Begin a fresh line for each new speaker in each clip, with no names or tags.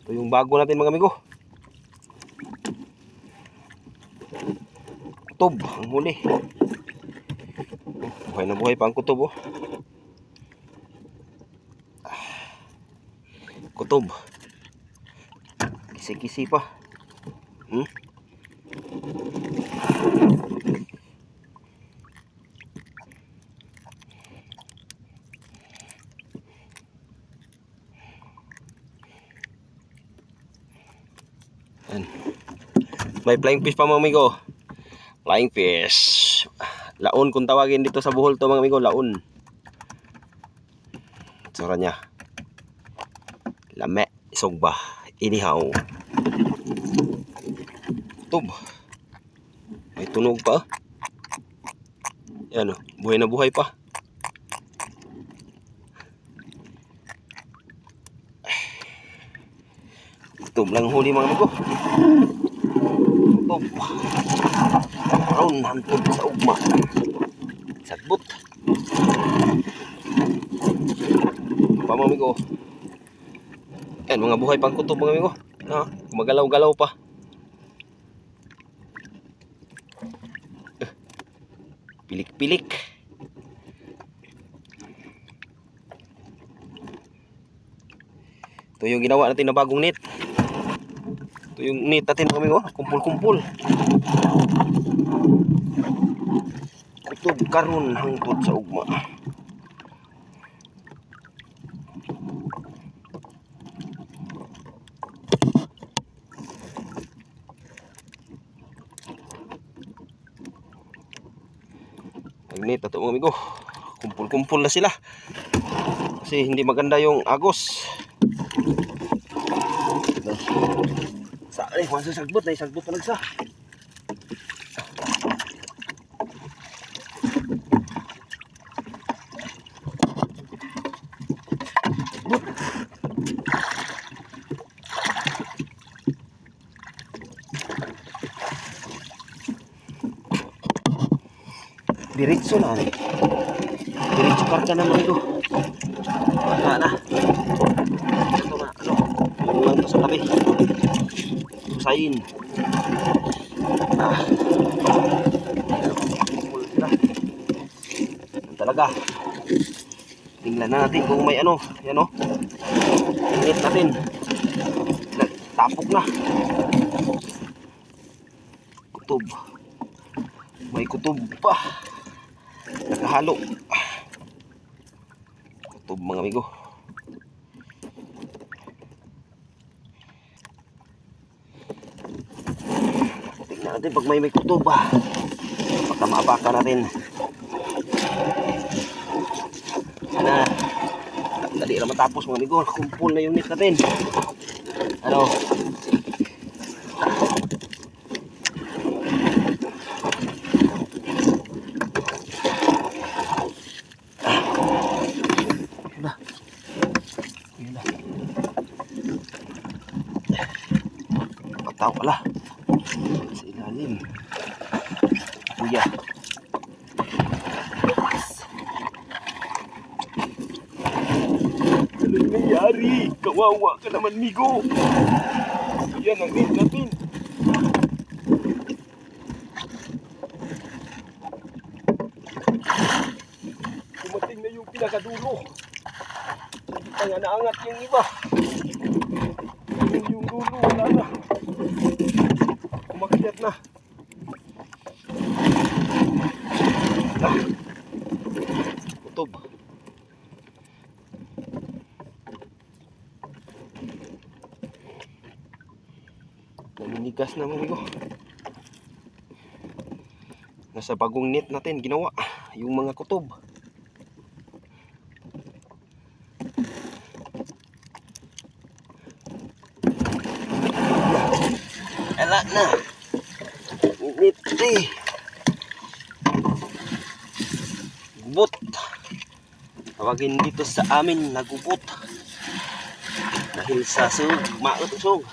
Ito yung bago natin mga amigo. Kutob ang huli. Buhay na buhay pa ang kutob, oh. Kutob. Kisi-kisi pa. May flying fish pa mga amigo. Flying fish. Laon kung tawagin dito sa Bohol to mga amigo, laon. Tsura niya. Lame, sogba, inihaw. Kutob. May tunog pa. Yan, oh, buhay na buhay pa. Kutob lang huli mga amigo. Kutob. Round hantod sa ugma. Sagbot. Pa mga amigo. Yan, mga buhay pang kutob mga amigo. Ha, gumagalaw-galaw pa. Pilik-pilik. Ito yung ginawa natin na bagong net. Ito yung net natin mga amigo. Kumpul-kumpul. Kutob karon hangtod sa ugma. Magnet na ito mga amigo. Kumpul-kumpul na sila. Kasi hindi maganda yung agos. Sa kung sa sagbot na isagbot pa nagsa. Diretso na rin. Diretso karga na mga ito. Wala na. Ito na, ano. Yung lang ito sa tabi. Usayin. Sila. Yan talaga. Tingnan na natin kung may ano. Yan o. Tingit natin. Tapok na. Kutob. May kutob pa. Nakahalo. Kutob mga amigo. Tingnan natin pag may kutob ba. Baka maabaka natin. Sana dali na matapos mga amigo. Kumpul na yung net natin. Ano? Pataw pala sa ilalim. Kuya. Ano nangyari? Kawawa ka naman, migo. Yan ang net natin. Kumating na yung pinakadulo. Hindi pa nga naangat yung iba. Yung dulo, wala na. Umakyat na. Kutob. Naminigas na mga amigo. Nasa bagong net natin ginawa yung mga kutob. Ala na. Net eh. Gubot. Tawagin dito sa amin na gubot. Dahil sa mausog.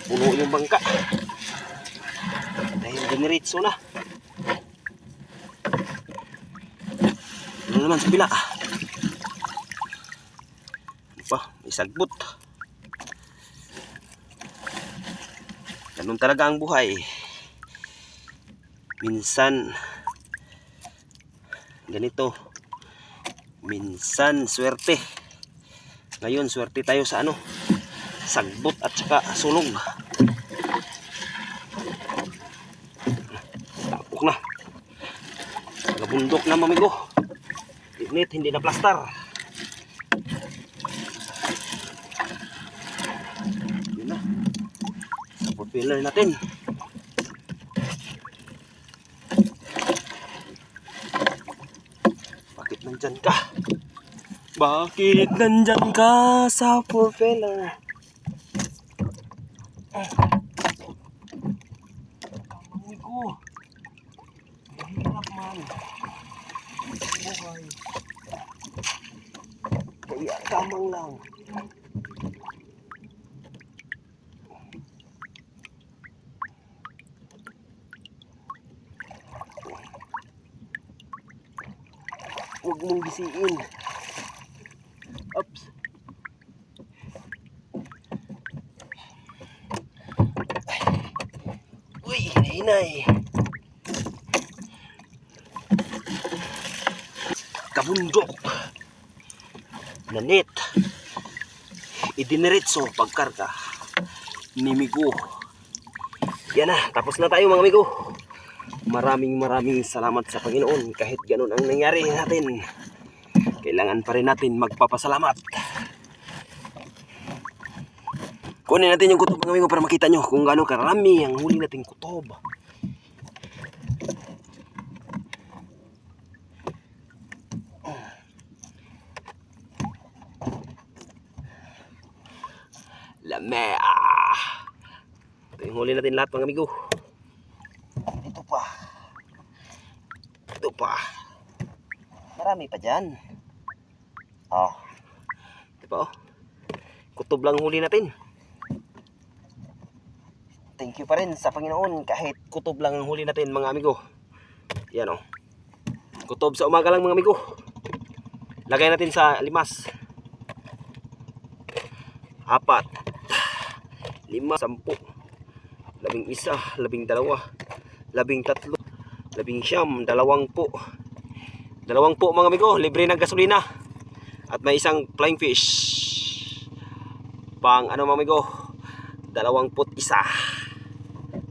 Puno yung bangka. Dahil diniritso na. Ano naman sa pila? Pa, may sagbot. Ganun talaga ang buhay. Minsan ganito. Minsan swerte. Ngayon swerte tayo sa ano? Sagbot at saka sulog. Tapok na. Nabundok na mamigo. Init, hindi na plastar. Yun na. Support pillar natin. Bakit nandyan ka? Bakit nandyan ka sa support pillar? Mamigo. Mahirap man. Buhay. Kaya kamang lang. Huwag mong gisiin. Oops. Uy, hinay. Kabundok na net idiniretso pagkarga ni Migo. Yan na, tapos na tayo mga amigo. Maraming salamat sa Panginoon. Kahit ganun ang nangyari natin, kailangan pa rin natin magpapasalamat. Kunin natin yung kutob mga amigo para makita nyo kung gaano karami ang huli nating kutob. Lamea. Ito yung huli natin lahat mga amigo. Ito pa. Ito pa. Marami pa dyan. Oh. Ito pa oh. Kutob lang huli natin. Thank you pa rin sa Panginoon kahit kutob lang ang huli natin mga amigo. Yan oh. Kutob sa umaga lang mga amigo. Lagay natin sa limas. 4, 5, 10, 11, 12, 13, 19, 20, 20 mga amigo, libre ng gasolina at may isang flying fish pang ano mga amigo, 21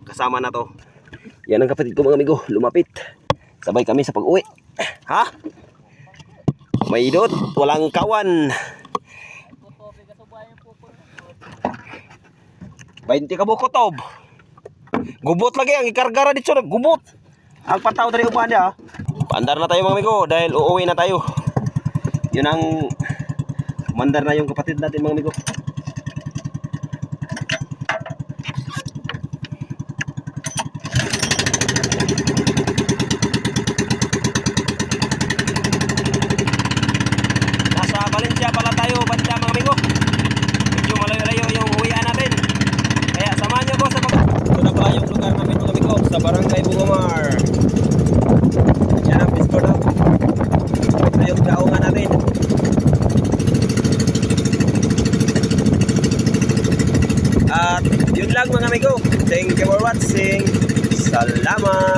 kasama na to. Yan ang kapatid ko mga amigo, lumapit sabay kami sa pag-uwi. Ha? May idot, walang kawan. 20 ka bukotob. Gubot lagi ang ikargara dito, gubot. Ang pataw dari upahan niya. Paandar na tayo mga amigo dahil uuwi na tayo. Yun ang mandar na yung kapatid natin mga amigo. Nasa Valencia pala tayo, banda mga amigo. Medyo malayo-layo yung uwian natin. Kaya samahan nyo ko sa ito na pala yung lugar namin mga amigo, sa Barangay Bungomar. Yan ang pisto na. Ito yung gaungan natin. At yun lang mga amigo. Thank you for watching. Salamat.